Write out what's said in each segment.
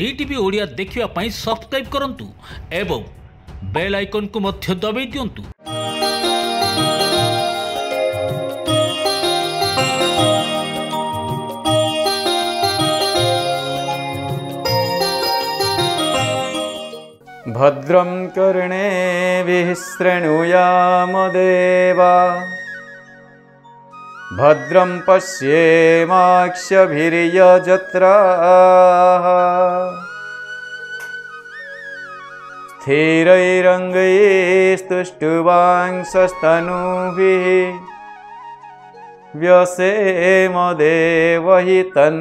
DTV Odia देखिवा पाई subscribe करंतु एवं बेल आइकन को मध्य दबाई दियंतु। भद्रं कर्णेभिः शृणुयाम देवा भद्रं पश्येमाक्षभिर्यजत्राः स्थिरैरङ्गैस्तुष्टुवांसस्तनूभिः व्यसेम देवहितं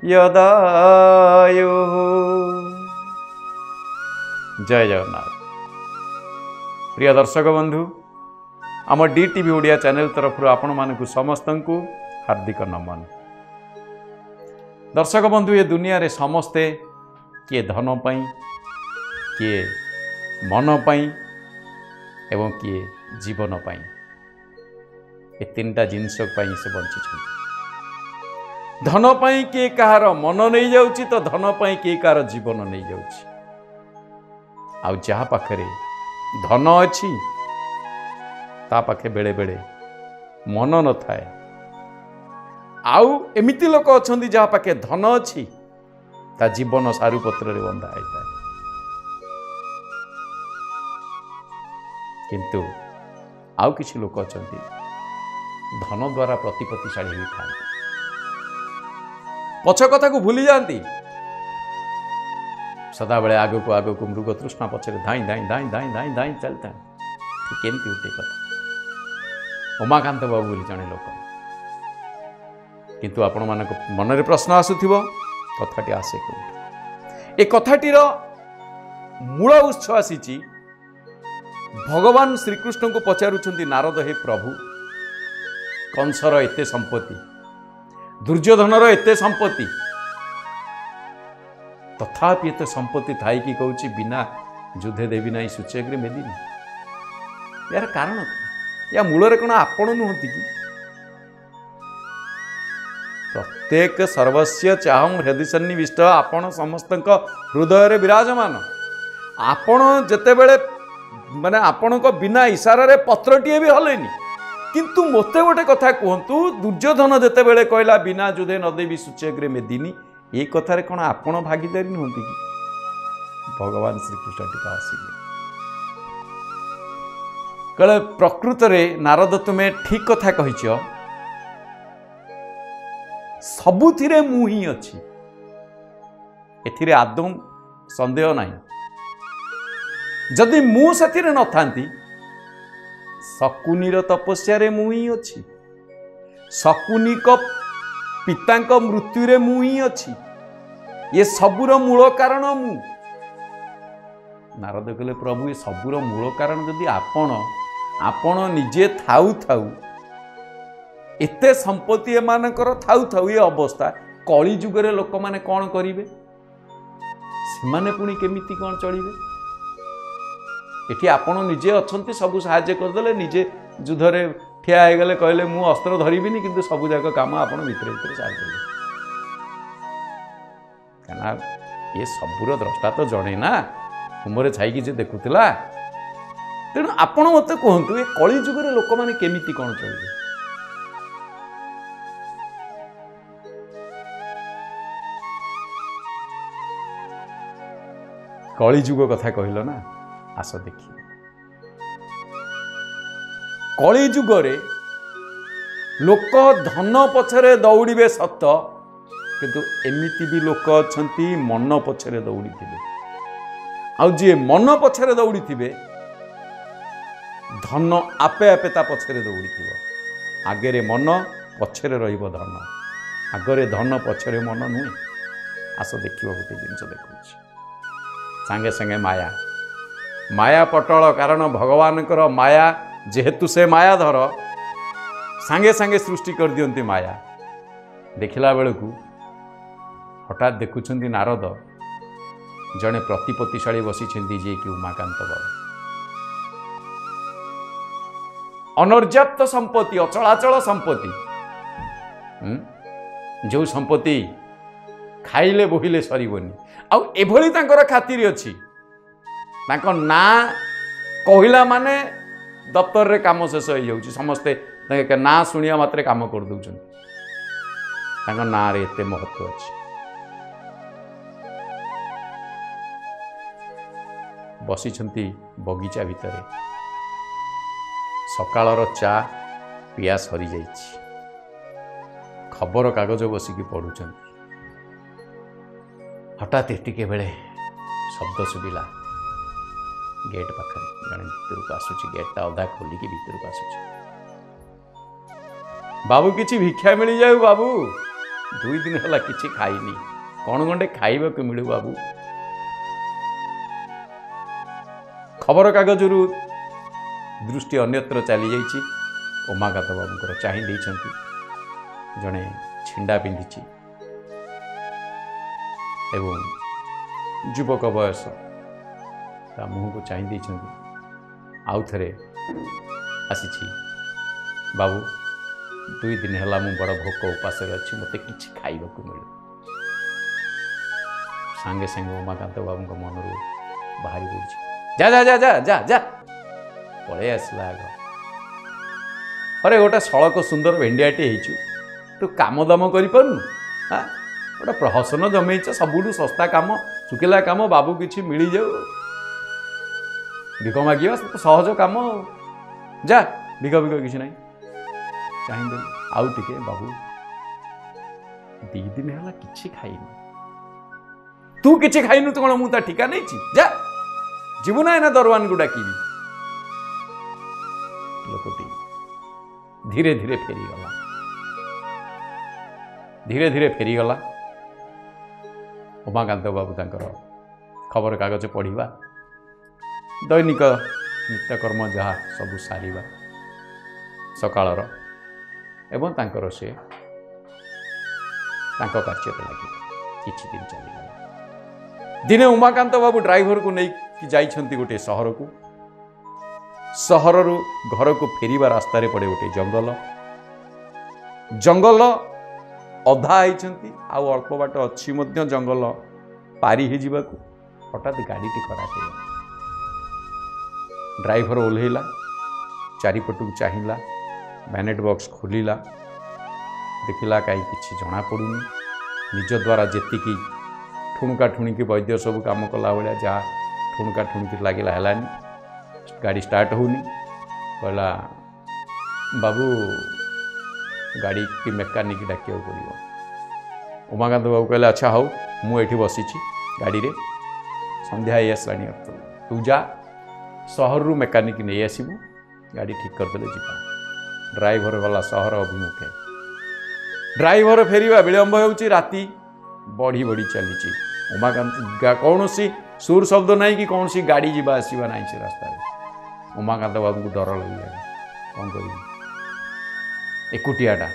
यदायुः। जय जगन्नाथ। प्रिय दर्शक बंधु, आम डीटीवी ओडिया चैनल तरफ आपण मानकु समस्त को हार्दिक नमन। दर्शक बंधु, ये दुनिया रे समस्ते किए धन पाई, किए मन पाई एवं किए जीवन पाई, ये तीनटा जिनस पाई से बंची। धन पाई किए कहार मन नहीं जाउची तो धन पाई किए कहार जीवन नहीं जाउची। आउ जहाँ पाखे धन अच्छी ता पाखे बेले बेले मन न थाए। आउ एमिति लोक अच्छा जहाँ पाखे धन अच्छी ता जीवन सारू पत्र रे बंधा होता है। किंतु आउ किछि लोक अच्छा धन द्वारा प्रतिपत्तिशाली होता है, पछ कथा को भूली जाती, सदा बेले आग को मृग तृष्णा पछरे धाई धाई धाई धाई धाई धाई चलता है। ठीक एमती गोटे कथा उमाकांत बाबू बोली जड़े लोक, किंतु आपण मान मन में प्रश्न आसुथिबो कथाटी आसे कोठी। ए कथाटीर मूल उत्स आसीची भगवान श्रीकृष्ण को पचारुछंती, नारद हे प्रभु, कंसर एते संपत्ति, दुर्योधनर एते संपत्ति, तथापि एत संपत्ति थाई कि कहूँ बिना युद्धे देवी ना सूच्यग्रे मेदिनी। यार कारण या मूल कौन आपण नुहति कि प्रत्येक सर्वस्व चाहूँ हृदय सन्निविष्ट आपण समस्त हृदय विराजमान। आपण जेते बेले माने आपण को बिना इशारा रे पत्रटीए भी हलेनी, किंतु मते गोटे कथा कहतु, दुर्योधन जेते बेले कहला बिना युद्धे न देवी सूच्यग्रे मेदिनी, ये कथार कौन आपण भागीदारी नुहति कि भगवान श्रीकृष्ण टीका आसिले कले प्रकृत रे नारद तुम्हें ठीक कथा कहिछ, सबुथिरे मु ही अछि, एथिरे आदम संदेह नहीं। जदि मु सेथिरे न थांती, शकुनीर तपस्या रे मु ही अछि, शकुनी को पिता मृत्यु रे मु ही अछि, ये सबुर मूल कारण मु। नारद कहले प्रभु, ये सबुर मूल कारण जदि आपण निजे थाउ थाउ एते संपत्ति एमानकर थाउ थाउ ये अवस्था, कली जुगरे लोक माने कौन करिवे, सेमाने पुणी केमिति कौन चलिवे। एठी आपण निजे अछंती, सब सहाय्य करदेले, निजे युद्धरे ठिया हो गले, कहले मु अस्त्र धरबिनी, किंतु सबु जाक काम आपण भितर भितर सारी देले। कहना ये सबुर द्रष्टा तो जणे ना, तुमरे छाई जे देखुला। तेणु आपण मते कहतु, ये कली जुगरे लोक माने केमिति कौन चलिबे। कली जुग कथा कहल ना, आस देखी। कली जुगरे लोक धन पछरे दौड़े सत, किंतु एमिति भी लोक अच्छी मन पछरे दौड़ी थे। आउ जी मन पछरे दौड़ी थे, धन आपे आपे ता पछरे दौड़ी थी। आगे मन पछरे रहिबो धन, आगरे धन पछरे मन नुहे। आस देखिबो गोटे जिनिस देखुछि, सांगे सांगे माया माया पटल, कारण भगवान माया जेहेतु से मायाधर, सांगे सांगे सृष्टि कर दियंती माया। देखिला बेलू हठात देखुछंती नारद जड़े प्रतिपत्तिशाली बसी जे कि उमाकांत बाबू, अनर्याप्त संपत्ति, अचलाचल संपत्ति, जो संपत्ति ଖାଇଲେ ବୋହିଲେ ସରିବନି। ଆଉ ଏଭଳି ତାଙ୍କର ଖାତିର ଅଛି, ତାଙ୍କ ନାଁ କହିଲା ମାନେ ଦପ୍ତରରେ କାମ ଶେଷ ହେଇଯାଉଛି, ସମସ୍ତେ ନାଁ ଶୁଣିବା ମାତ୍ରେ କାମ କରିଦେଉଛନ୍ତି। ତାଙ୍କ ନାଁରେ ଏତେ ମହତ୍ଵ ଅଛି। ବସିଛନ୍ତି ବଗିଚା ଭିତରେ, ସକାଳର ଚା ପିଆ ସରିଯାଇଛି, ଖବର କାଗଜ ବସିକି ପଢ଼ୁଛନ୍ତି। ହଠାତ୍ ଏତିକେ ବେଳେ ଶବ୍ଦ ଶୁଭିଲା ଗେଟ୍ ପାଖରେ, ଜଣେ ଭିତରକୁ ଆସୁଛି, ଗେଟ୍ଟା ଅଧା ଖୋଲିକି ଭିତରକୁ ଆସୁଛି। ବାବୁ କିଛି ଭିକ୍ଷା ମିଳିଯାଉ ବାବୁ, 2 ଦିନ ହେଲା କିଛି ଖାଇନି, କ'ଣ ଗଣ୍ଡେ ଖାଇବାକୁ ମିଳୁ ବାବୁ। ଖବରକାଗଜରୁ ଦୃଷ୍ଟି ଅନ୍ୟତ୍ର ଚାଲିଯାଇଛି। ଉମାକାନ୍ତ ବାବୁଙ୍କର ଚାହିଁ ଦେଇଛନ୍ତି। ଜଣେ ଛିଣ୍ଡା ପିନ୍ଧିଛି ଏବଂ ଯୁବକ ବୟସ, ତା ମୁହଁକୁ ଚାହିଁ ଦେଇଛନ୍ତି। ଆଉ ଥରେ ଆସିଛି, ବାବୁ 2 ଦିନ ହେଲା ମୁଁ ବଡ଼ ଭୋକ ଉପାସରେ ଅଛି, ମୋତେ କିଛି ଖାଇବାକୁ ମିଳୁ। ସାଙ୍ଗେ ସାଙ୍ଗେ ଉମାକାନ୍ତ ବାବୁଙ୍କ ମନରୁ ବାହାରି ପଡ଼ୁଛି, ଯା ଯା ଯା ଯା ଯା ଯା, ପଳେଇ ଆସିଲା ଆଗ। ଅରେ ଗୋଟେ ସଳକ ସୁନ୍ଦର ଭେଣ୍ଡିଆଟେ ହେଇଛୁ, ତୁ କାମ ଦାମ କରିପାରୁନୁ? ଗୋଟେ ପ୍ରହସନ ଜମେଇଛ, ସବୁଠୁ ଶସ୍ତା କାମ, ଶୁଖିଲା କାମ, ବାବୁ କିଛି ମିଳିଯାଉ। ଭିକ ମାଗିବା ସହଜ କାମ, ଯା, ଭିକ ଭିକ କିଛି ନାହିଁ। ଚାହିଁଦେଲି ଆଉ ଟିକେ, ବାବୁ 2 ଦିନ ହେଲା କିଛି ଖାଇନି। ତୁ କିଛି ଖାଇନୁ ତ କ'ଣ ମୁଁ ତା ଠିକା ନେଇଛି? ଯା, ଯିବୁ ନା ଏନା ଦରୱାନକୁ ଡାକିବି। ଲୋକଟି ଧୀରେ ଧୀରେ ଫେରିଗଲା, ଧୀରେ ଧୀରେ ଫେରିଗଲା। ଉମାକାନ୍ତ ବାବୁ ତାଙ୍କର ଖବରକାଗଜ ପଢ଼ିବା, ଦୈନିକ ନିତ୍ୟକର୍ମ ଯାହା ସବୁ ସାରିବା ସକାଳର, ଏବଂ ତାଙ୍କର ସେ ତାଙ୍କ କାର୍ଯ୍ୟରେ ଲାଗିଲେ। କିଛି ଦିନ ଚାଲିଗଲା। ଦିନେ ଉମାକାନ୍ତ ବାବୁ ଡ୍ରାଇଭରକୁ ନେଇକି ଯାଇଛନ୍ତି ଗୋଟିଏ ସହରକୁ। ସହରରୁ ଘରକୁ ଫେରିବା ରାସ୍ତାରେ ପଡ଼େ ଗୋଟିଏ ଜଙ୍ଗଲ। ଜଙ୍ଗଲ ଅଧା ହେଇଛନ୍ତି, ଆଉ ଅଳ୍ପ ବାଟ ଅଛି ମଧ୍ୟ ଜଙ୍ଗଲ ପାରି ହେଇଯିବାକୁ। ହଠାତ୍ ଗାଡ଼ିଟି ଖରାପ ହେଇଗଲା। ଡ୍ରାଇଭର ଓହ୍ଲେଇଲା, ଚାରିପଟକୁ ଚାହିଁଲା, ଭ୍ୟାନେଟ୍ ବକ୍ସ ଖୋଲିଲା, ଦେଖିଲା କାହିଁ କିଛି ଜଣାପଡ଼ୁନି। ନିଜ ଦ୍ୱାରା ଯେତିକି ଠୁଣୁକା ଠୁଣିକି ବୈଦ୍ୟ ସବୁ କାମ କଲା ଭଳିଆ ଯାହା ଠୁଣୁକା ଠୁଣିକି ଲାଗିଲା, ହେଲାନି। ଗାଡ଼ି ଷ୍ଟାର୍ଟ ହେଉନି। କହିଲା, ବାବୁ ଗାଡ଼ି କି ମେକାନିକ୍ ଡାକିବାକୁ ପଡ଼ିବ। ଉମାକାନ୍ତ ବାବୁ କହିଲେ, ଆଚ୍ଛା ହଉ, ମୁଁ ଏଇଠି ବସିଛି ଗାଡ଼ିରେ, ସନ୍ଧ୍ୟା ହେଇ ଆସିଲାଣି, ତୁ ଯା ସହରରୁ ମେକାନିକ୍ ନେଇ ଆସିବୁ, ଗାଡ଼ି ଠିକ୍ କରିଦେଲେ ଯିବା। ଡ୍ରାଇଭର ଗଲା ସହର ଅଭିମୁଖେ। ଡ୍ରାଇଭର ଫେରିବା ବିଳମ୍ବ ହେଉଛି, ରାତି ବଢ଼ି ବଢ଼ି ଚାଲିଛି। ଉମାକାନ୍ତ କୌଣସି ସୁର ଶବ୍ଦ ନାହିଁ କି କୌଣସି ଗାଡ଼ି ଯିବା ଆସିବା ନାହିଁ ସେ ରାସ୍ତାରେ। ଉମାକାନ୍ତ ବାବୁଙ୍କୁ ଡର ଲାଗିଲାଣି, କ'ଣ କରିବି, ଏକୁଟିଆଟା,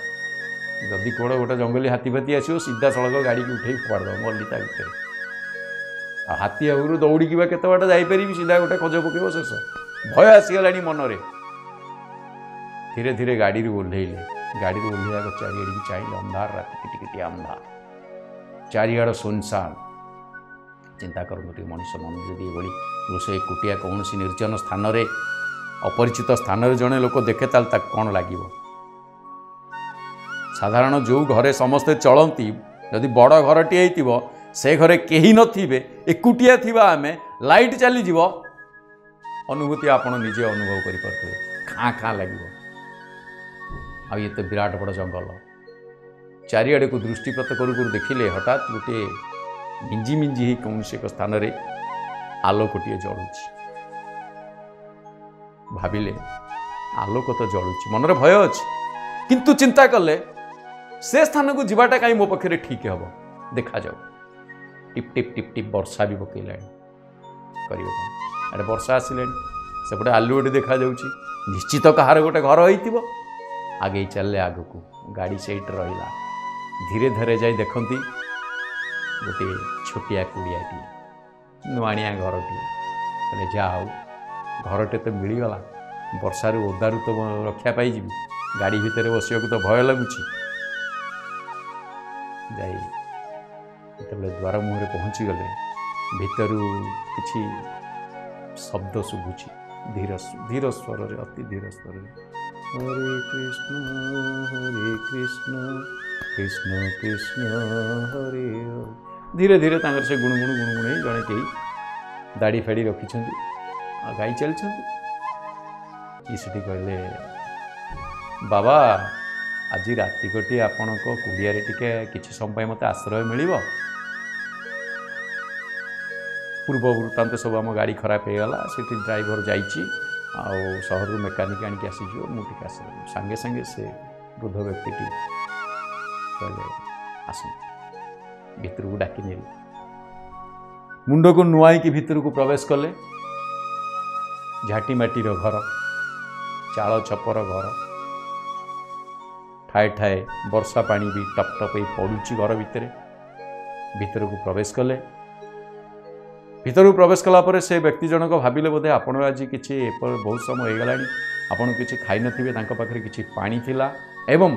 ଯଦି କୁଆଡ଼େ ଗୋଟେ ଜଙ୍ଗଲୀ ହାତୀ ଫାତି ଆସିବ ସିଧାସଳଖ ଗାଡ଼ିକି ଉଠେଇ ଫୋପାଡ଼ି ଦେବ ମଲ୍ଲି ତା ଭିତରେ। ଆଉ ହାତୀ ଆଗରୁ ଦୌଡ଼ିକି ବା କେତେ ବାଟ ଯାଇପାରିବି, ସିଧା ଗୋଟେ ଖୋଜ ପକେଇବ, ଶେଷ। ଭୟ ଆସିଗଲାଣି ମନରେ। ଧୀରେ ଧୀରେ ଗାଡ଼ିରୁ ଓହ୍ଲେଇଲେ। ଗାଡ଼ିରୁ ଓହ୍ଲେଇବାକୁ ଚାରିଆଡ଼ିକି ଚାହିଁଲେ, ଅନ୍ଧାର, ରାତି କିଟିକିଟିଆ ଅନ୍ଧାର, ଚାରିଆଡ଼ ସୁନସାନ। ଚିନ୍ତା କରନ୍ତୁ ଟିକେ, ମଣିଷ ମନ ଯଦି ଏଭଳି ରୋଷେଇ ଏକୁଟିଆ କୌଣସି ନିର୍ଜନ ସ୍ଥାନରେ, ଅପରିଚିତ ସ୍ଥାନରେ ଜଣେ ଲୋକ ଦେଖେ, ତାହେଲେ ତାକୁ କ'ଣ ଲାଗିବ? ସାଧାରଣ ଯେଉଁ ଘରେ ସମସ୍ତେ ଚଳନ୍ତି, ଯଦି ବଡ଼ ଘରଟିଏ ହେଇଥିବ, ସେ ଘରେ କେହି ନଥିବେ, ଏକୁଟିଆ ଥିବା ଆମେ, ଲାଇଟ୍ ଚାଲିଯିବ, ଅନୁଭୂତି ଆପଣ ନିଜେ ଅନୁଭବ କରିପାରୁଥିବେ, ଖାଁ ଖାଁ ଲାଗିବ। ଆଉ ଏତେ ବିରାଟ ବଡ଼ ଜଙ୍ଗଲ, ଚାରିଆଡ଼କୁ ଦୃଷ୍ଟିପାତ କରୁ କରୁ ଦେଖିଲେ ହଠାତ୍ ଗୋଟିଏ ମିଞ୍ଜି ମିଞ୍ଜି ହେଇ କୌଣସି ଏକ ସ୍ଥାନରେ ଆଲୋକଟିଏ ଜଳୁଛି। ଭାବିଲେ, ଆଲୋକ ତ ଜଳୁଛି, ମନରେ ଭୟ ଅଛି, କିନ୍ତୁ ଚିନ୍ତା କଲେ ସେ ସ୍ଥାନକୁ ଯିବାଟା କାହିଁ ମୋ ପକ୍ଷରେ ଠିକ୍ ହେବ। ଦେଖାଯାଉ, ଟିପ୍ ଟିପ୍ ଟିପ୍ ଟିପ୍ ବର୍ଷା ବି ପକେଇଲାଣି। କରିବ କ'ଣ? ଆଡ଼େ ବର୍ଷା ଆସିଲାଣି, ସେପଟେ ଆଲୁଅଟି ଦେଖାଯାଉଛି, ନିଶ୍ଚିତ କାହାର ଗୋଟେ ଘର ହେଇଥିବ। ଆଗେଇ ଚାଲିଲେ ଆଗକୁ, ଗାଡ଼ି ସେଇଠି ରହିଲା। ଧୀରେ ଧୀରେ ଯାଇ ଦେଖନ୍ତି ଗୋଟିଏ ଛୋଟିଆ କୁଡ଼ିଆଟିଏ, ନୁଆଣିଆ ଘରଟିଏ। କହିଲେ, ଯାହା ହଉ ଘରଟେ ତ ମିଳିଗଲା, ବର୍ଷାରୁ ଓଦାରୁ ତ ରକ୍ଷା ପାଇଯିବି, ଗାଡ଼ି ଭିତରେ ବସିବାକୁ ତ ଭୟ ଲାଗୁଛି। ଯାଇ ଯେତେବେଳେ ଦ୍ୱାର ମୁହଁରେ ପହଞ୍ଚିଗଲେ ଭିତରୁ କିଛି ଶବ୍ଦ ଶୁଭୁଛି ଧୀର ସ୍ୱରରେ, ଅତି ଧୀର ସ୍ୱରରେ, ହରେ କୃଷ୍ଣ କୃଷ୍ଣ କୃଷ୍ଣ ହରେ ହରେ। ଧୀରେ ଧୀରେ ତାଙ୍କର ସେ ଗୁଣୁଗୁଣୁ ହେଇ ଜଣେ କେହି ଦାଢ଼ି ଫାଡ଼ି ରଖିଛନ୍ତି ଆଉ ଗାଇ ଚାଲିଛନ୍ତି। କି ସେଠି କହିଲେ, ବାବା ଆଜି ରାତିକଟି ଆପଣଙ୍କ କୁଡ଼ିଆରେ ଟିକେ କିଛି ସମୟ ପାଇଁ ମୋତେ ଆଶ୍ରୟ ମିଳିବ? ପୂର୍ବ ବୃତ୍ତାନ୍ତ ସବୁ ଆମ ଗାଡ଼ି ଖରାପ ହେଇଗଲା, ସେଠି ଡ୍ରାଇଭର ଯାଇଛି ଆଉ ସହରରୁ ମେକାନିକ୍ ଆଣିକି ଆସିଯିବ, ମୁଁ ଟିକେ ଆଶ୍ରୟ। ସାଙ୍ଗେ ସାଙ୍ଗେ ସେ ବୃଦ୍ଧ ବ୍ୟକ୍ତିଟି କହିଲେ, ଆସନ୍ତୁ। ଭିତରକୁ ଡାକି ନେଲେ, ମୁଣ୍ଡକୁ ନୁଆଇକି ଭିତରକୁ ପ୍ରବେଶ କଲେ। ଝାଟି ମାଟିର ଘର, ଚାଳ ଛପର ଘର, ଠାଏ ଠାଏ ବର୍ଷା ପାଣି ବି ଟପ୍ ଟପ୍ ହେଇ ପଡ଼ୁଛି ଘର ଭିତରେ। ଭିତରକୁ ପ୍ରବେଶ କଲେ। ଭିତରକୁ ପ୍ରବେଶ କଲା ପରେ ସେ ବ୍ୟକ୍ତି ଜଣକ ଭାବିଲେ ବୋଧେ ଆପଣ ଆଜି କିଛି ବହୁତ ସମୟ ହେଇଗଲାଣି, ଆପଣ କିଛି ଖାଇନଥିବେ। ତାଙ୍କ ପାଖରେ କିଛି ପାଣି ଥିଲା ଏବଂ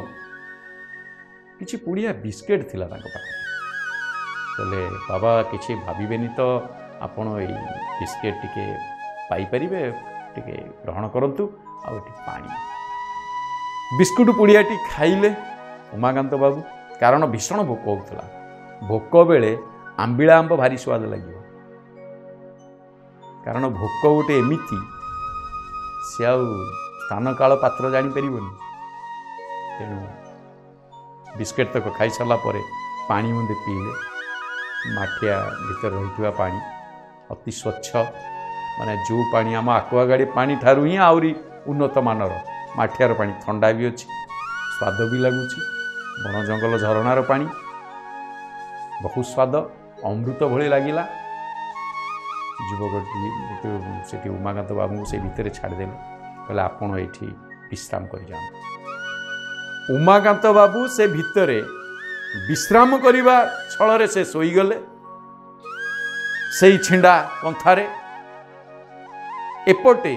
କିଛି ପୁଡ଼ିଆ ବିସ୍କେଟ୍ ଥିଲା ତାଙ୍କ ପାଖରେ। କହିଲେ, ବାବା କିଛି ଭାବିବେନି ତ, ଆପଣ ଏଇ ବିସ୍କେଟ୍ ଟିକେ ପାଇପାରିବେ, ଟିକେ ଗ୍ରହଣ କରନ୍ତୁ, ଆଉ ଏଠି ପାଣି। ବିସ୍କୁଟ ପୁଡ଼ିଆଟି ଖାଇଲେ ଉମାକାନ୍ତ ବାବୁ, କାରଣ ଭୀଷଣ ଭୋକ ହେଉଥିଲା। ଭୋକ ବେଳେ ଆମ୍ବିଳା ଆମ୍ବ ଭାରି ସ୍ୱାଦ ଲାଗିବ, କାରଣ ଭୋକ ଗୋଟେ ଏମିତି, ସେ ଆଉ ସ୍ଥାନ କାଳ ପାତ୍ର ଜାଣିପାରିବନି। ତେଣୁ ବିସ୍କେଟ୍ ତକ ଖାଇସାରିଲା ପରେ ପାଣି ମୁନ୍ଦେ ପିଇଲେ। ମାଠିଆ ଭିତରେ ରହିଥିବା ପାଣି ଅତି ସ୍ୱଚ୍ଛ, ମାନେ ଯେଉଁ ପାଣି ଆମ ଆକ୍ୱାଗାର୍ଡ ପାଣି ଠାରୁ ହିଁ ଆହୁରି ଉନ୍ନତ ମାନର ମାଠିଆର ପାଣି। ଥଣ୍ଡା ବି ଅଛି, ସ୍ୱାଦ ବି ଲାଗୁଛି। ବଣ ଜଙ୍ଗଲ ଝରଣାର ପାଣି, ବହୁତ ସ୍ୱାଦ, ଅମୃତ ଭଳି ଲାଗିଲା। ଯୁବକଟି ସେଠି ଉମାକାନ୍ତ ବାବୁଙ୍କୁ ସେ ଭିତରେ ଛାଡ଼ିଦେଲେ। କହିଲେ, ଆପଣ ଏଇଠି ବିଶ୍ରାମ କରିଯାଆନ୍ତୁ। ଉମାକାନ୍ତ ବାବୁ ସେ ଭିତରେ ବିଶ୍ରାମ କରିବା ଛଳରେ ସେ ଶୋଇଗଲେ ସେଇ ଛିଣ୍ଡା କନ୍ଥାରେ। ଏପଟେ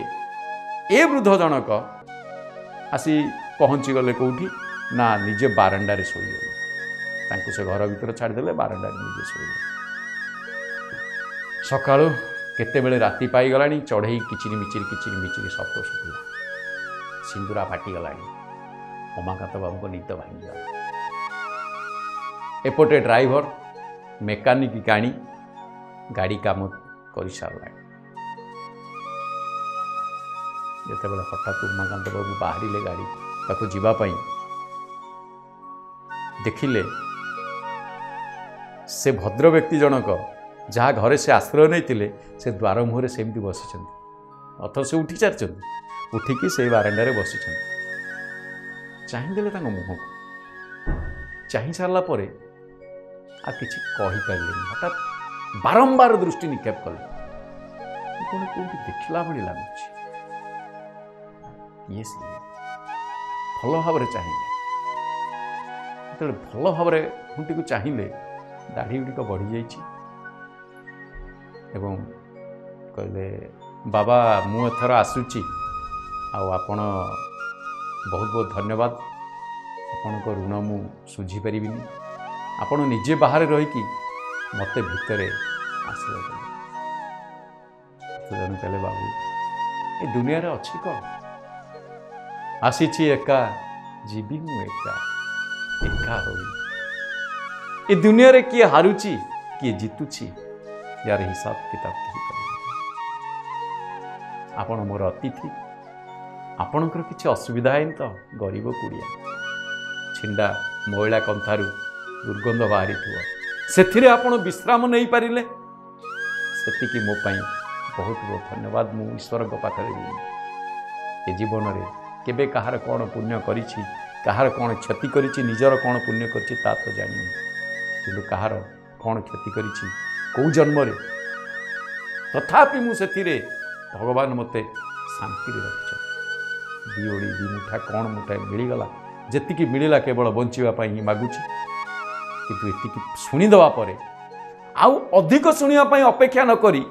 ଏ ବୃଦ୍ଧ ଜଣକ ଆସି ପହଞ୍ଚିଗଲେ କେଉଁଠି ନା ନିଜେ ବାରଣ୍ଡାରେ ଶୋଇଗଲେ। ତାଙ୍କୁ ସେ ଘର ଭିତରେ ଛାଡ଼ିଦେଲେ, ବାରଣ୍ଡାରେ ନିଜେ ଶୋଇଲେ। ସକାଳୁ କେତେବେଳେ ରାତି ପାଇଗଲାଣି, ଚଢ଼େଇ କିଚିରି ମିଚିରି ଶବ୍ଦ ଶୁଭିଲା। ସିନ୍ଦୁରା ଫାଟିଗଲାଣି। ଉମାକାନ୍ତ ବାବୁଙ୍କ ନିଦ ଭାଙ୍ଗିଗଲା। ଏପଟେ ଡ୍ରାଇଭର ମେକାନିକ୍ ଗାଡ଼ି କାମ କରିସାରିଲାଣି। ଯେତେବେଳେ ହଠାତ୍ ଉମାକାନ୍ତ ବାବୁ ବାହାରିଲେ ଗାଡ଼ି ପାଖକୁ ଯିବା ପାଇଁ, ଦେଖିଲେ ସେ ଭଦ୍ର ବ୍ୟକ୍ତି ଜଣକ ଯାହା ଘରେ ସେ ଆଶ୍ରୟ ନେଇଥିଲେ, ସେ ଦ୍ୱାର ମୁହଁରେ ସେମିତି ବସିଛନ୍ତି। ଅଥଚ ସେ ଉଠି ସାରିଛନ୍ତି, ଉଠିକି ସେଇ ବାରଣ୍ଡାରେ ବସିଛନ୍ତି। ଚାହିଁଦେଲେ ତାଙ୍କ ମୁହଁକୁ। ଚାହିଁ ସାରିଲା ପରେ ଆଉ କିଛି କହିପାରିଲେନି। ହଠାତ୍ ବାରମ୍ବାର ଦୃଷ୍ଟି ନିକ୍ଷେପ କଲେ। କ'ଣ କେଉଁଠି ଦେଖିଲା ଭଳି ଲାଗୁଛି। ଇଏ ସିଏ ଭଲ ଭାବରେ ଚାହିଁଲେ। ଯେତେବେଳେ ଭଲ ଭାବରେ ଖୁଣ୍ଟିକୁ ଚାହିଁଲେ, ଦାଢ଼ି ଗୁଡ଼ିକ ବଢ଼ିଯାଇଛି ଏବଂ କହିଲେ, ବାବା ମୁଁ ଏଥର ଆସୁଛି, ଆଉ ଆପଣ ବହୁତ ବହୁତ ଧନ୍ୟବାଦ। ଆପଣଙ୍କ ଋଣ ମୁଁ ଶୁଝିପାରିବିନି। ଆପଣ ନିଜେ ବାହାରେ ରହିକି ମୋତେ ଭିତରେ ଆଶ୍ରୟ ଦେଲେ। ଜଣେ କହିଲେ, ବାବୁ ଏ ଦୁନିଆରେ ଅଛି କ'ଣ? ଆସିଛି ଏକା, ଯିବି ମୁଁ ଏକା, ଏକା ହୋଇ। ଏ ଦୁନିଆରେ କିଏ ହାରୁଛି, କିଏ ଜିତୁଛି, यार हिसाब किताब केही करिबे। आपण मोर अतिथि, आपणकर किसी असुविधा है तो गरीब कुड़िया छिंडा मैला कंथारू दुर्गंध बाहरी थो से आपण विश्राम नहीं पारिले सेतिकी मो पाई बहुत बहुत धन्यवाद। मु ईश्वर पाखरे ए जीवन रे केबे कहार कौन पुण्य करिछि, कहार कौन क्षति करिछि, निजर कौन पुण्य करिछि ता तो जानिनी, किंतु कहार कौन क्षति करिछि कौ जन्म रे तथापि मु सेतिरे भगवान मते शांति रे रखिछ। दिओड़ी दी मुठा कौन मुठा मिलगला, जेतिकी मिलला केवल बंचिबा पाई ही मागुछि, किंतु एतिकी सुनी दवा परे आउ अधिक सुनिया पाई अपेक्षा न करी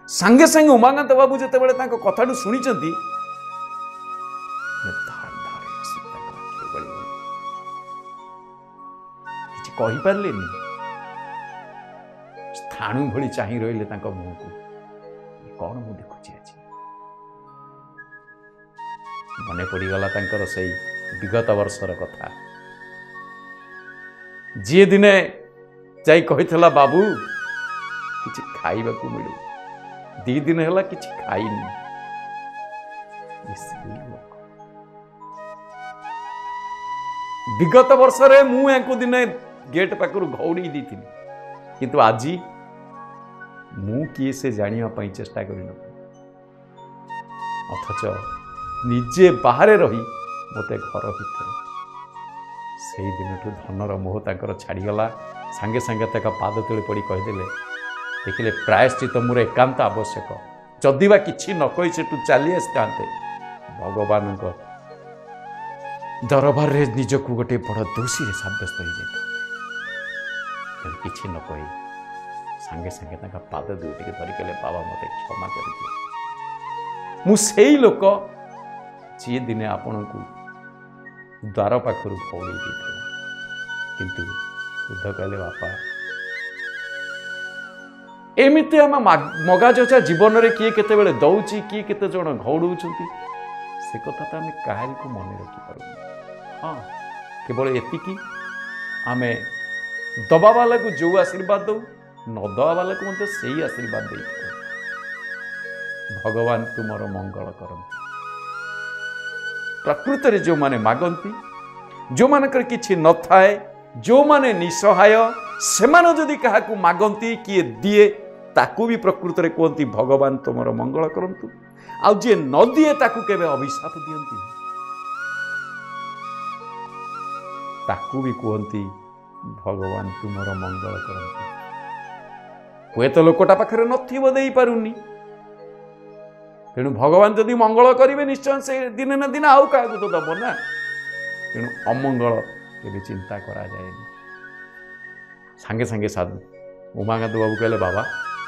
संगे संगे उमाकांत बाबू जेते बेले तांको कथाटू सुनिचंती किछि कहि पारलेनी। ଠାଣୁ ଭଳି ଚାହିଁ ରହିଲେ ତାଙ୍କ ମୁହଁକୁ। କ'ଣ ମୁଁ ଦେଖୁଛି ଆଜି? ମନେ ପଡ଼ିଗଲା ତାଙ୍କର ସେଇ ବିଗତ ବର୍ଷର କଥା। ଯିଏ ଦିନେ ଯାଇ କହିଥିଲା ବାବୁ କିଛି ଖାଇବାକୁ ମିଳୁ, 2 ଦିନ ହେଲା କିଛି ଖାଇନି। ବିଗତ ବର୍ଷରେ ମୁଁ ୟାଙ୍କୁ ଦିନେ ଗେଟ୍ ପାଖରୁ ଘଉଡ଼େଇ ଦେଇଥିଲି, କିନ୍ତୁ ଆଜି ମୁଁ କିଏ ସେ ଜାଣିବା ପାଇଁ ଚେଷ୍ଟା କରିନଥିଲି। ଅଥଚ ନିଜେ ବାହାରେ ରହି ମୋତେ ଘର ଭିତରେ। ସେଇ ଦିନଠୁ ଧନର ମୋହ ତାଙ୍କର ଛାଡ଼ିଗଲା। ସାଙ୍ଗେ ସାଙ୍ଗେ ତାଙ୍କ ପାଦ ତଳେ ପଡ଼ି କହିଦେଲେ, ଦେଖିଲେ ପ୍ରାୟଶ୍ଚିତ ମୋର ଏକାନ୍ତ ଆବଶ୍ୟକ। ଯଦି ବା କିଛି ନ କହି ସେଠୁ ଚାଲି ଆସିଥାନ୍ତେ, ଭଗବାନଙ୍କ ଦରବାରରେ ନିଜକୁ ଗୋଟେ ବଡ଼ ଦୋଷୀରେ ସାବ୍ୟସ୍ତ ହୋଇଯାଇଥାନ୍ତେ। ତେଣୁ କିଛି ନ କହି ସାଙ୍ଗେ ସାଙ୍ଗେ ତାଙ୍କ ପାଦ ଦୁଇଟିକି ଧରି କହିଲେ, ବାବା ମୋତେ କ୍ଷମା କରିଦିଅ। ମୁଁ ସେଇ ଲୋକ ଯିଏ ଦିନେ ଆପଣଙ୍କୁ ଦ୍ୱାର ପାଖରୁ ଘଉଡ଼େଇ ଦେଇଥିଲା। କିନ୍ତୁ ବୁଦ୍ଧ କହିଲେ, ବାପା ଏମିତି ଆମ ମଗାଯୋଚା ଜୀବନରେ କିଏ କେତେବେଳେ ଦଉଛି, କିଏ କେତେ ଜଣ ଘଉଡ଼ଉଛନ୍ତି, ସେ କଥା ତ ଆମେ କାହାରିକୁ ମନେ ରଖିପାରୁନି। ହଁ, କେବଳ ଏତିକି, ଆମେ ଦବା ବାଲାକୁ ଯେଉଁ ଆଶୀର୍ବାଦ ଦଉ, ନ ଦବା ବାଲାକୁ ମଧ୍ୟ ସେଇ ଆଶୀର୍ବାଦ ଦେଇଥାଉ। ଭଗବାନ ତୁମର ମଙ୍ଗଳ କରନ୍ତି। ପ୍ରକୃତରେ ଯେଉଁମାନେ ମାଗନ୍ତି, ଯେଉଁମାନଙ୍କର କିଛି ନଥାଏ, ଯେଉଁମାନେ ନିଃସହାୟ, ସେମାନେ ଯଦି କାହାକୁ ମାଗନ୍ତି, କିଏ ଦିଏ, ତାକୁ ବି ପ୍ରକୃତରେ କୁହନ୍ତି ଭଗବାନ ତୁମର ମଙ୍ଗଳ କରନ୍ତୁ। ଆଉ ଯିଏ ନ ଦିଏ ତାକୁ କେବେ ଅଭିଶାପ ଦିଅନ୍ତି, ତାକୁ ବି କୁହନ୍ତି ଭଗବାନ ତୁମର ମଙ୍ଗଳ କରନ୍ତୁ। ହୁଏତ ଲୋକଟା ପାଖରେ ନଥିବ, ଦେଇପାରୁନି, ତେଣୁ ଭଗବାନ ଯଦି ମଙ୍ଗଳ କରିବେ ନିଶ୍ଚୟ ସେ ଦିନେ ନା ଦିନେ ଆଉ କାହାକୁ ତ ଦେବ ନା। ତେଣୁ ଅମଙ୍ଗଳ କେବେ ଚିନ୍ତା କରାଯାଏନି। ସାଙ୍ଗେ ସାଙ୍ଗେ ସାଧୁ ଉମାକାନ୍ତ ବାବୁ କହିଲେ, ବାବା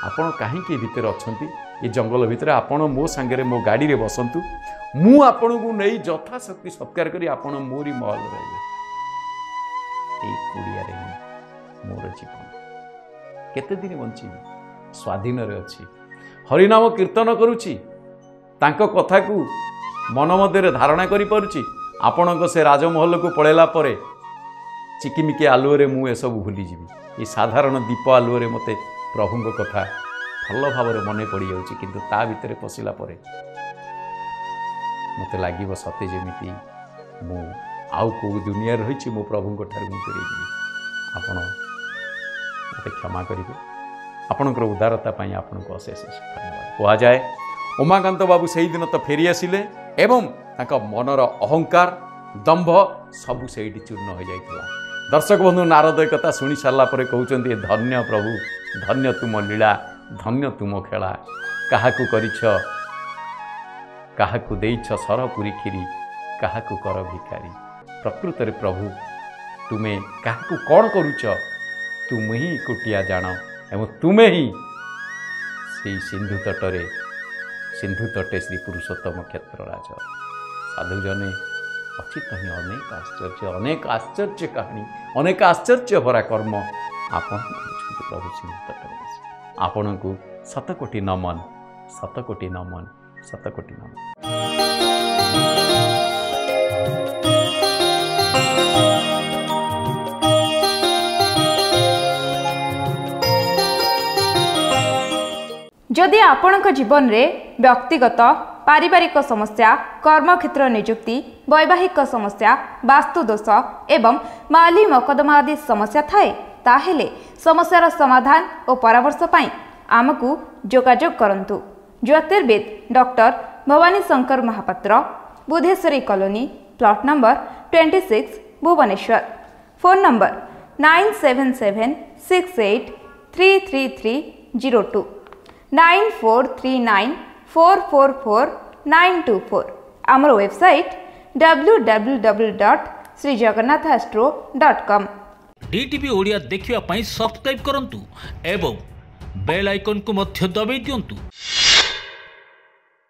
ଆପଣ କାହିଁକି ଏ ଭିତରେ ଅଛନ୍ତି, ଏ ଜଙ୍ଗଲ ଭିତରେ? ଆପଣ ମୋ ସାଙ୍ଗରେ ମୋ ଗାଡ଼ିରେ ବସନ୍ତୁ, ମୁଁ ଆପଣଙ୍କୁ ନେଇ ଯଥାଶକ୍ତି ସତ୍କାର କରି ଆପଣ ମୋରି ମହଲ ରହିବେ। ଏଇ କୁଡ଼ିଆରେ ହିଁ ମୋର ଜୀବନ। କେତେ ଦିନ ବଞ୍ଚିବି? ସ୍ୱାଧୀନରେ ଅଛି, ହରିନାମ କୀର୍ତ୍ତନ କରୁଛି, ତାଙ୍କ କଥାକୁ ମନ ମଧ୍ୟରେ ଧାରଣା କରିପାରୁଛି। ଆପଣଙ୍କ ସେ ରାଜମହଲକୁ ପଳେଇଲା ପରେ ଚିକିମିକି ଆଲୁଅରେ ମୁଁ ଏସବୁ ଭୁଲିଯିବି। ଏ ସାଧାରଣ ଦୀପ ଆଲୁଅରେ ମୋତେ ପ୍ରଭୁଙ୍କ କଥା ଭଲ ଭାବରେ ମନେ ପଡ଼ିଯାଉଛି, କିନ୍ତୁ ତା ଭିତରେ ପଶିଲା ପରେ ମୋତେ ଲାଗିବ ସତେ ଯେମିତି ମୁଁ ଆଉ କେଉଁ ଦୁନିଆରେ ରହିଛି, ମୋ ପ୍ରଭୁଙ୍କ ଠାରୁ ମୁଁ ଦୂରେଇଯିବି। ଆପଣ ମୋତେ କ୍ଷମା କରିବେ। ଆପଣଙ୍କର ଉଦାରତା ପାଇଁ ଆପଣଙ୍କୁ ଅଶେଷ ଧନ୍ୟବାଦ। କୁହାଯାଏ ଉମାକାନ୍ତ ବାବୁ ସେଇଦିନ ତ ଫେରି ଆସିଲେ ଏବଂ ତାଙ୍କ ମନର ଅହଙ୍କାର, ଦମ୍ଭ ସବୁ ସେଇଠି ଚୂର୍ଣ୍ଣ ହୋଇଯାଇଥିଲା। ଦର୍ଶକ ବନ୍ଧୁ, ନାରଦ କଥା ଶୁଣି ସାରିଲା ପରେ କହୁଛନ୍ତି, ଧନ୍ୟ ପ୍ରଭୁ, ଧନ୍ୟ ତୁମ ଲୀଳା, ଧନ୍ୟ ତୁମ ଖେଳା। କାହାକୁ କରିଛ, କାହାକୁ ଦେଇଛ ସରପୁରୀ କ୍ଷୀରି, କାହାକୁ କର ଭିକାରୀ। ପ୍ରକୃତରେ ପ୍ରଭୁ ତୁମେ କାହାକୁ କ'ଣ କରୁଛ, ତୁମେ ହିଁ ଏକୁଟିଆ ଜାଣ ଏବଂ ତୁମେ ହିଁ ସେଇ ସିନ୍ଧୁ ତଟେ ଶ୍ରୀ ପୁରୁଷୋତ୍ତମ କ୍ଷେତ୍ରରାଜ। ସାଧୁଜନେ ଅଚିତ ହିଁ ଅନେକ ଆଶ୍ଚର୍ଯ୍ୟ କାହାଣୀ, ଅନେକ ଆଶ୍ଚର୍ଯ୍ୟ ଭରା କର୍ମ ଆପଣ କରୁଛନ୍ତି ପ୍ରଭୁ ସିନ୍ଧୁ ତଟରେ ବସି। ଆପଣଙ୍କୁ ଶତକୋଟି ନମନ, ଶତକୋଟି ନମନ, ଶତକୋଟି ନମନ। जदि आपणक जीवन में व्यक्तिगत पारिवारिक समस्या, कर्मक्षेत्र नियुक्ति, वैवाहिक समस्या, वास्तुदोष एवं माली मकदमा आदि समस्या थाए ताहेले समस्यार समाधान और परामर्श पाई आमको जोगाजोग करंतु। ज्योतिर्विद doctor Bhabani Shankar Mahapatra, Budheswari colony, plot number 26, Bhubaneswar. Phone number 9776833302 9439444924। आमर वेबसाइट www.srijagannathastro.com। डीटीवी ओडिया देखिवा पाई सब्सक्राइब करंतु एवं बेल आइकन को मध्य दबाई दियंतु।